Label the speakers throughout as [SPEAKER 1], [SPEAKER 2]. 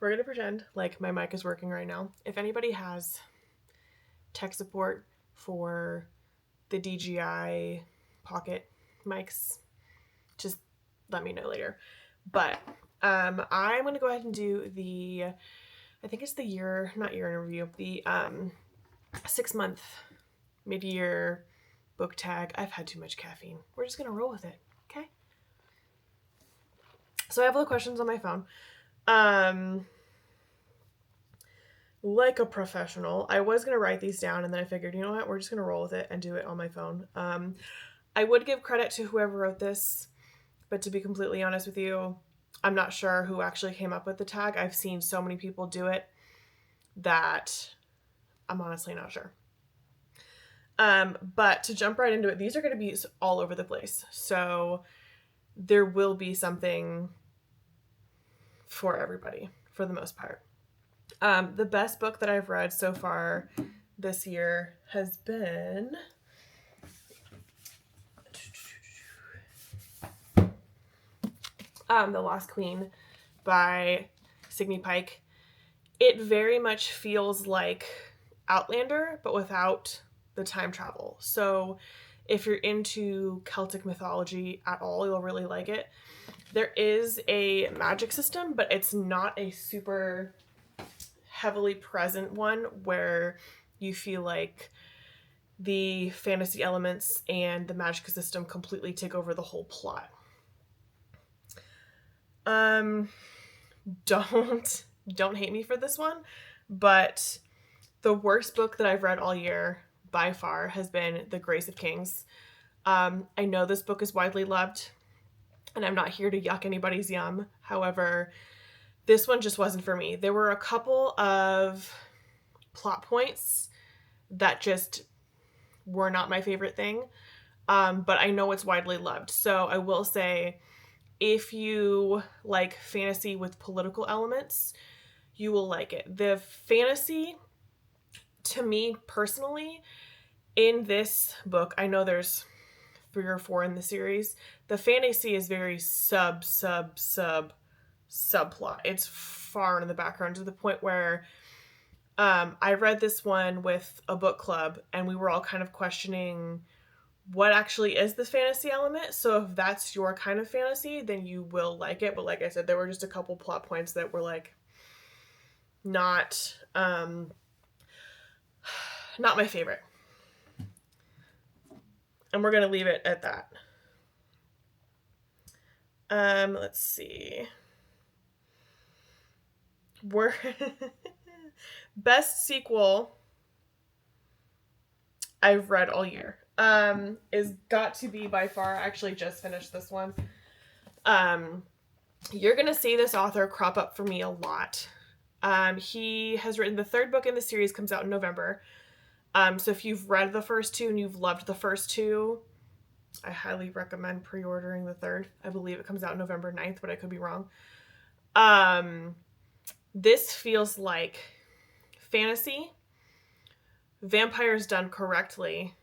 [SPEAKER 1] We're going to pretend like my mic is working right now. If anybody has tech support for the DJI Pocket mics, just let me know later. But I'm going to go ahead and do I think it's not year in review, the 6-month mid-year book tag. I've had too much caffeine. We're just going to roll with it, okay? So I have all the questions on my phone. Like a professional, I was going to write these down, and then I figured, you know what, we're just going to roll with it and do it on my phone. I would give credit to whoever wrote this, but to be completely honest with you, I'm not sure who actually came up with the tag. I've seen so many people do it that I'm honestly not sure. But to jump right into it, these are going to be all over the place. So there will be something for everybody for the most part. The best book that I've read so far this year has been The Lost Queen by Signe Pike. It very much feels like Outlander, but without the time travel. So if you're into Celtic mythology at all, you'll really like it. There is a magic system, but it's not a super heavily present one where you feel like the fantasy elements and the magic system completely take over the whole plot. Don't hate me for this one, but the worst book that I've read all year by far has been The Grace of Kings. I know this book is widely loved, and I'm not here to yuck anybody's yum. However, this one just wasn't for me. There were a couple of plot points that just were not my favorite thing, but I know it's widely loved. So I will say, if you like fantasy with political elements, you will like it. The fantasy, to me personally, in this book, I know there's 3 or 4 in the series, the fantasy is very subplot. It's far in the background to the point where I read this one with a book club, and we were all kind of questioning what actually is this fantasy element. So if that's your kind of fantasy, then you will like it. But like I said, there were just a couple plot points that were like not my favorite. And we're going to leave it at that. Let's see. We're best sequel I've read all year is got to be by far. I actually just finished this one. You're gonna see this author crop up for me a lot. He has written the 3rd book in the series, comes out in November. So if you've read the first 2 and you've loved the first 2, I highly recommend pre-ordering the 3rd. I believe it comes out November 9th, but I could be wrong. This feels like fantasy, vampires done correctly,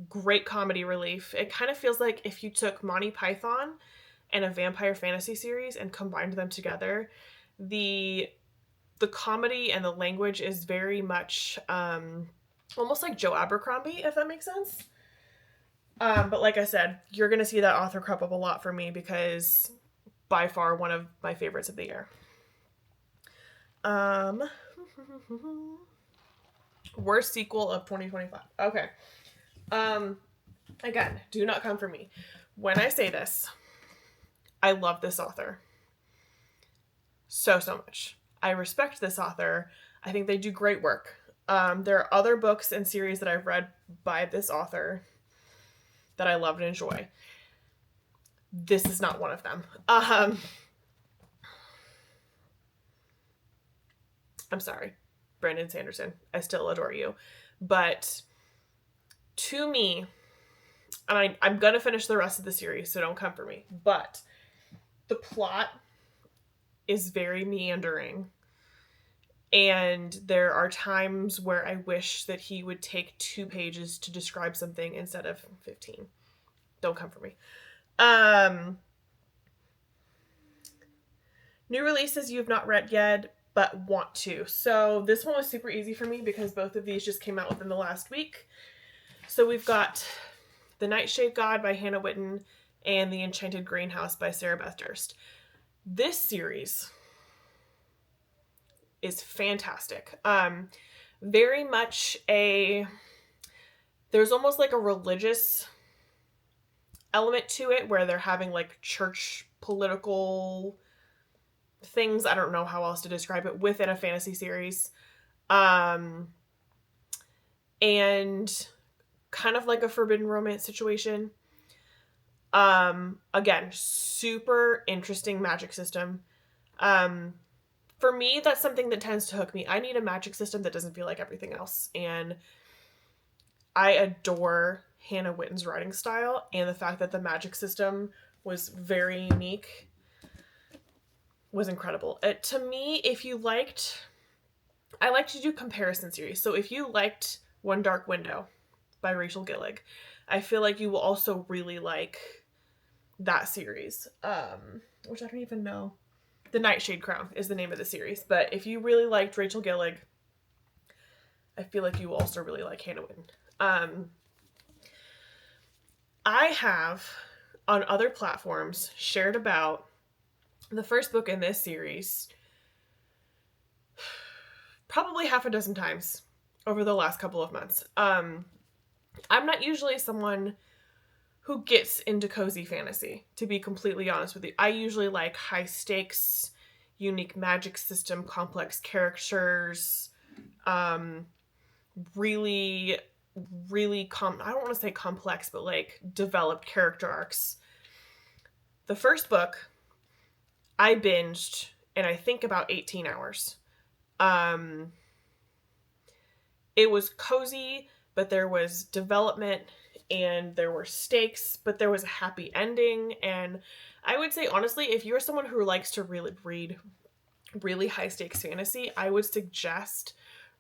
[SPEAKER 1] great comedy relief. It kind of feels like if you took Monty Python and a vampire fantasy series and combined them together, the comedy and the language is very much almost like Joe Abercrombie, if that makes sense. But like I said, you're going to see that author crop up a lot for me because by far one of my favorites of the year. Worst sequel of 2025. Okay. Again, do not come for me. When I say this, I love this author so much. I respect this author. I think they do great work. There are other books and series that I've read by this author that I love and enjoy. This is not one of them. I'm sorry, Brandon Sanderson. I still adore you. But to me, and I'm going to finish the rest of the series, so don't come for me, but the plot is very meandering. And there are times where I wish that he would take 2 pages to describe something instead of 15. Don't come for me. New releases you've not read yet, but want to. So this one was super easy for me because both of these just came out within the last week. So we've got The Nightshade God by Hannah Whitten and The Enchanted Greenhouse by Sarah Beth Durst. This series is fantastic. Very much there's almost like a religious element to it where they're having like church political things. I don't know how else to describe it within a fantasy series. And kind of like a forbidden romance situation. Again, super interesting magic system. For me, that's something that tends to hook me. I need a magic system that doesn't feel like everything else. And I adore Hannah Whitten's writing style, and the fact that the magic system was very unique was incredible. To me, if you liked, I like to do comparison series. So if you liked One Dark Window by Rachel Gillig, I feel like you will also really like that series, which I don't even know. The Nightshade Crown is the name of the series. But if you really liked Rachel Gillig, I feel like you will also really like Hannah Whitten. I have, on other platforms, shared about the first book in this series probably half a dozen times over the last couple of months. I'm not usually someone who gets into cozy fantasy, to be completely honest with you. I usually like high stakes, unique magic system, complex characters, really, really I don't want to say complex, but like developed character arcs. The first book I binged in I think about 18 hours. It was cozy, but there was development and there were stakes, but there was a happy ending. And I would say, honestly, if you're someone who likes to really read really high stakes fantasy, I would suggest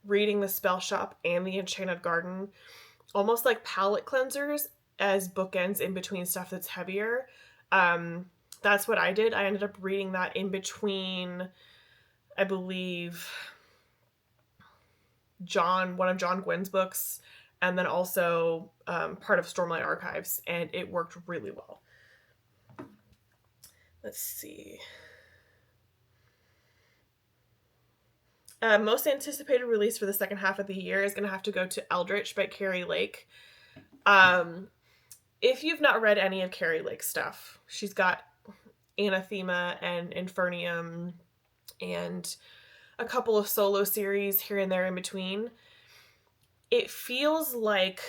[SPEAKER 1] reading The Spell Shop and The Enchanted Garden, almost like palate cleansers as bookends in between stuff that's heavier. That's what I did. I ended up reading that in between, I believe, one of John Gwynn's books, and then also part of Stormlight Archives, and it worked really well. Let's see. Most anticipated release for the second half of the year is going to have to go to Eldritch by Carrie Lake. If you've not read any of Carrie Lake's stuff, she's got Anathema and Infernium and a couple of solo series here and there in between. It feels like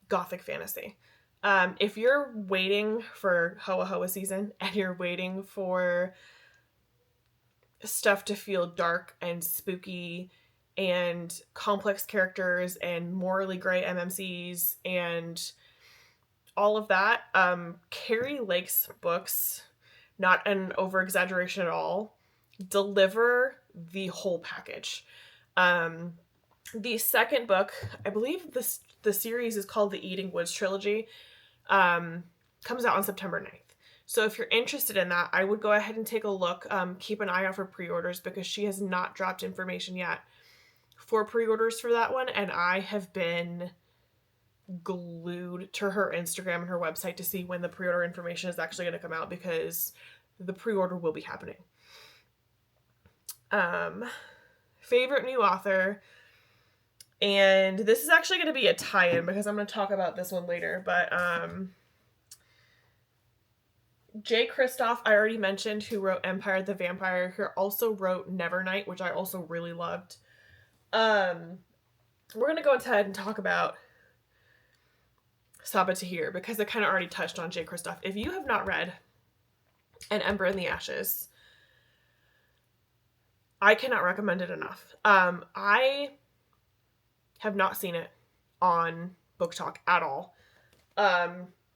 [SPEAKER 1] gothic fantasy. If you're waiting for Hoa Hoa season and you're waiting for stuff to feel dark and spooky and complex characters and morally gray MMCs and all of that, Carrie Lake's books, not an over-exaggeration at all, deliver the whole package. The second book, I believe the series is called the Eating Woods Trilogy, comes out on September 9th. So if you're interested in that, I would go ahead and take a look. Keep an eye out for pre-orders because she has not dropped information yet for pre-orders for that one, and I have been glued to her Instagram and her website to see when the pre-order information is actually going to come out because the pre-order will be happening. Favorite new author, and this is actually going to be a tie-in because I'm going to talk about this one later, but Jay Kristoff, I already mentioned, who wrote Empire the Vampire, who also wrote Nevernight, which I also really loved. We're going to go ahead and talk about Sabaa Tahir because I kind of already touched on Jay Kristoff. If you have not read An Ember in the Ashes, I cannot recommend it enough. I have not seen it on Book Talk at all.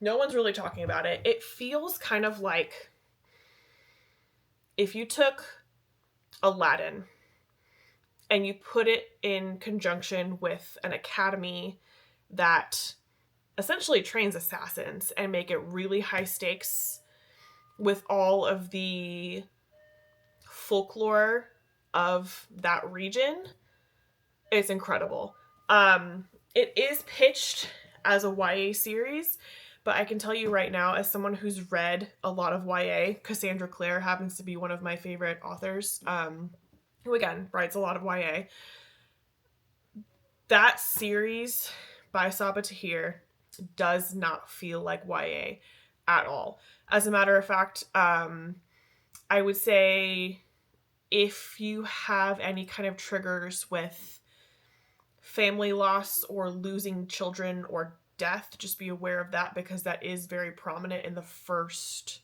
[SPEAKER 1] No one's really talking about it. It feels kind of like if you took Aladdin and you put it in conjunction with an academy that essentially trains assassins and make it really high stakes with all of the folklore of that region. It's incredible. It is pitched as a YA series, but I can tell you right now, as someone who's read a lot of YA, Cassandra Clare happens to be one of my favorite authors, who again writes a lot of YA. That series by Sabaa Tahir does not feel like YA at all. As a matter of fact, I would say if you have any kind of triggers with family loss or losing children or death, just be aware of that, because that is very prominent in the first,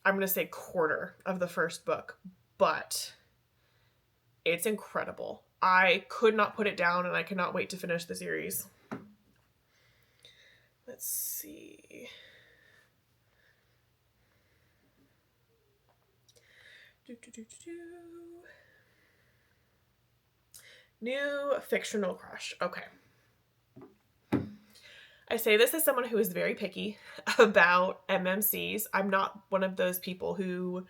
[SPEAKER 1] I'm going to say, quarter of the first book. But it's incredible. I could not put it down, and I cannot wait to finish the series. Let's see. New fictional crush. Okay. I say this as someone who is very picky about MMCs. I'm not one of those people who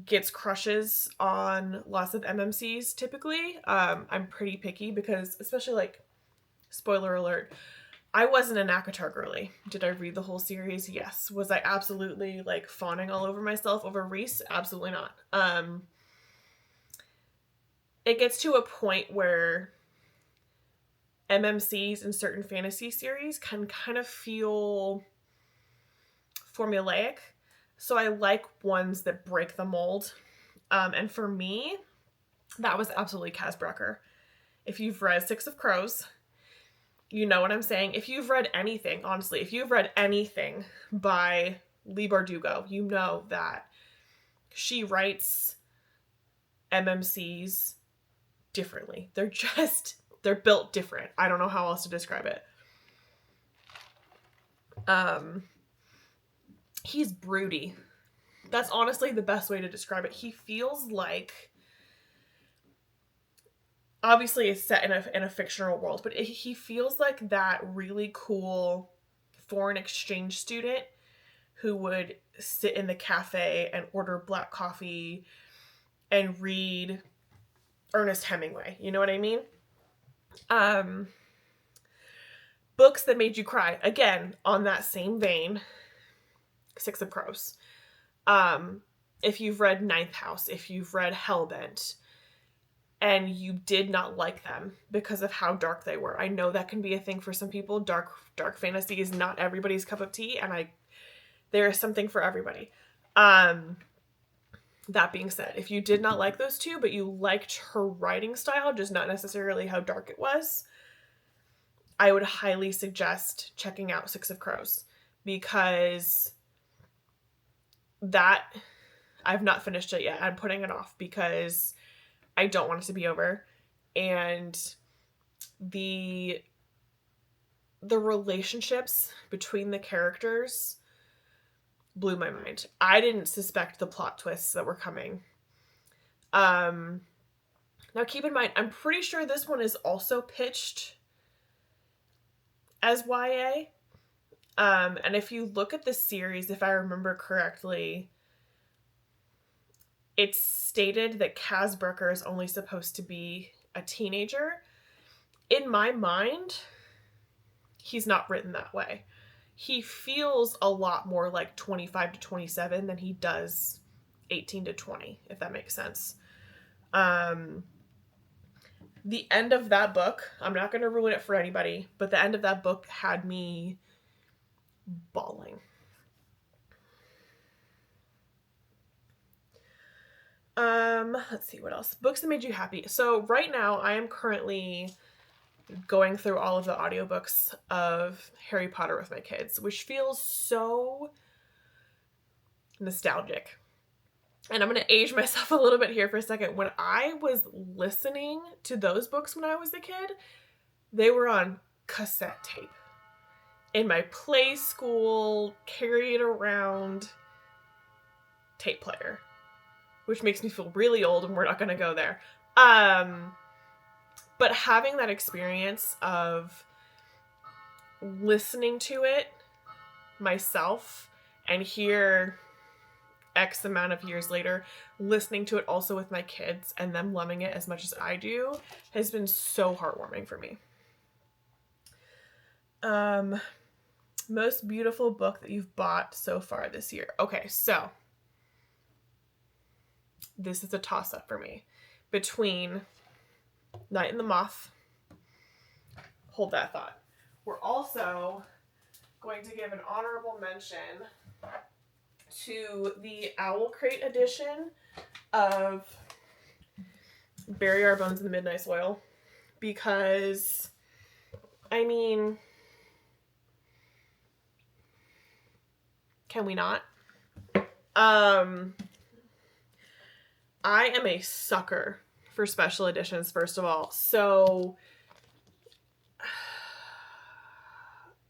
[SPEAKER 1] gets crushes on lots of MMCs typically. I'm pretty picky because, especially, like, spoiler alert, I wasn't an ACOTAR girly. Did I read the whole series? Yes. Was I absolutely, like, fawning all over myself over Rhys? Absolutely not. It gets to a point where MMCs in certain fantasy series can kind of feel formulaic. So I like ones that break the mold. And for me, that was absolutely Kaz Brekker. If you've read Six of Crows, you know what I'm saying. If you've read anything, honestly, if you've read anything by Leigh Bardugo, you know that she writes MMCs differently. They're built different. I don't know how else to describe it. He's broody. That's honestly the best way to describe it. He feels like, obviously it's set in a fictional world, but he feels like that really cool foreign exchange student who would sit in the cafe and order black coffee and read Ernest Hemingway. You know what I mean? Books that made you cry. Again, on that same vein, Six of Crows. If you've read Ninth House, if you've read Hellbent, and you did not like them because of how dark they were. I know that can be a thing for some people. Dark fantasy is not everybody's cup of tea, and there is something for everybody. That being said, if you did not like those two, but you liked her writing style, just not necessarily how dark it was, I would highly suggest checking out Six of Crows, because that, I've not finished it yet. I'm putting it off because I don't want it to be over. And the relationships between the characters blew my mind. I didn't suspect the plot twists that were coming. Now keep in mind, I'm pretty sure this one is also pitched as YA. And if you look at the series, if I remember correctly, it's stated that Kaz Brekker is only supposed to be a teenager. In my mind, he's not written that way. He feels a lot more like 25 to 27 than he does 18 to 20, if that makes sense. The end of that book, I'm not going to ruin it for anybody, but the end of that book had me bawling. Let's see what else. Books that made you happy. So right now I am currently going through all of the audiobooks of Harry Potter with my kids, which feels so nostalgic. And I'm going to age myself a little bit here for a second. When I was listening to those books when I was a kid, they were on cassette tape in my play school, carry it around tape player, which makes me feel really old, and we're not going to go there. But having that experience of listening to it myself And here, X amount of years later, listening to it also with my kids and them loving it as much as I do has been so heartwarming for me. Most beautiful book that you've bought so far this year. Okay, so this is a toss-up for me between Night and the Moth. Hold that thought. We're also going to give an honorable mention to the Owl Crate edition of Bury Our Bones in the Midnight Soil, because, I mean, can we not? I am a sucker for special editions, first of all. So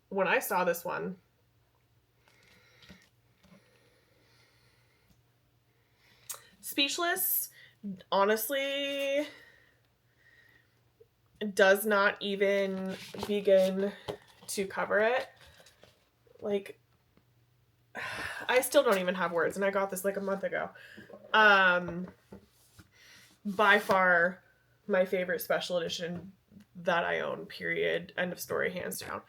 [SPEAKER 1] when I saw this one, speechless, honestly, does not even begin to cover it. Like, I still don't even have words, and I got this like a month ago. By far my favorite special edition that I own, period, end of story, hands down.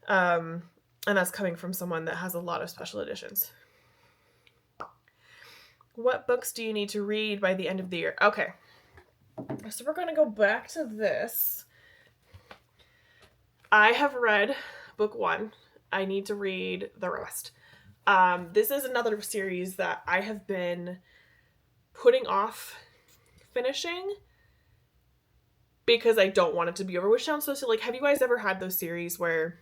[SPEAKER 1] And that's coming from someone that has a lot of special editions. What books do you need to read by the end of the year? Okay, so we're going to go back to this. I have read book 1. I need to read the rest. This is another series that I have been putting off finishing because I don't want it to be over, which sounds so silly. Like, have you guys ever had those series where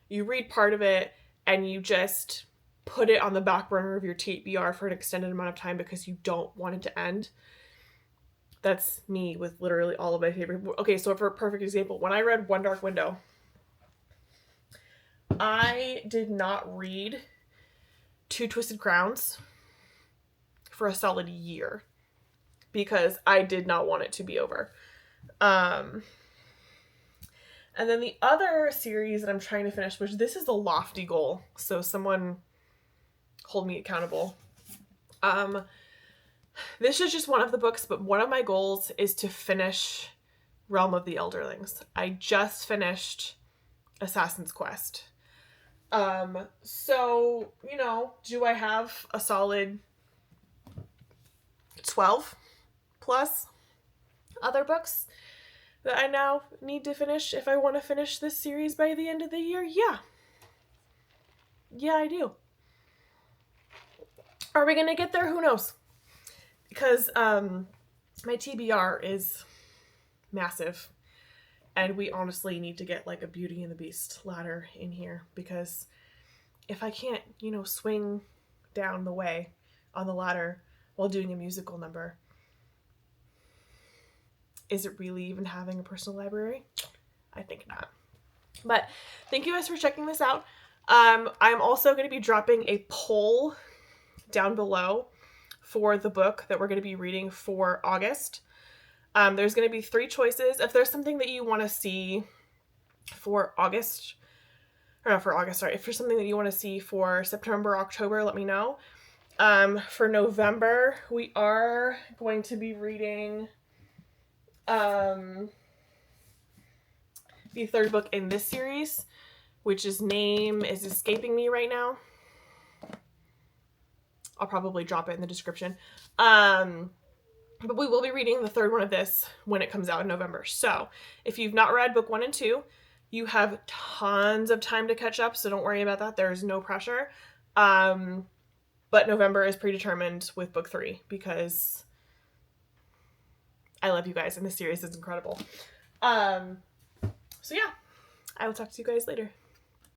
[SPEAKER 1] you read part of it and you just put it on the back burner of your TBR for an extended amount of time because you don't want it to end? That's me with literally all of my favorite. Okay, so for a perfect example, when I read One Dark Window, I did not read Two Twisted Crowns for a solid year because I did not want it to be over. And then the other series that I'm trying to finish, which this is a lofty goal, so someone hold me accountable. This is just one of the books, but one of my goals is to finish Realm of the Elderlings. I just finished Assassin's Quest. So, you know, do I have a solid 12 plus other books that I now need to finish if I want to finish this series by the end of the year? Yeah. Yeah, I do. Are we going to get there? Who knows? Because my TBR is massive. And we honestly need to get like a Beauty and the Beast ladder in here, because if I can't, you know, swing down the way on the ladder while doing a musical number, is it really even having a personal library? I think not. But thank you guys for checking this out. I'm also going to be dropping a poll down below for the book that we're going to be reading for August. There's going to be 3 choices. If there's something that you want to see for August, or not for August, sorry, if there's something that you want to see for September, October, let me know. For November, we are going to be reading the 3rd book in this series, which is name is escaping me right now. I'll probably drop it in the description. But we will be reading the 3rd one of this when it comes out in November. So if you've not read book 1 and 2, you have tons of time to catch up, so don't worry about that. There's no pressure. But November is predetermined with book 3 because I love you guys and this series is incredible. So yeah, I will talk to you guys later.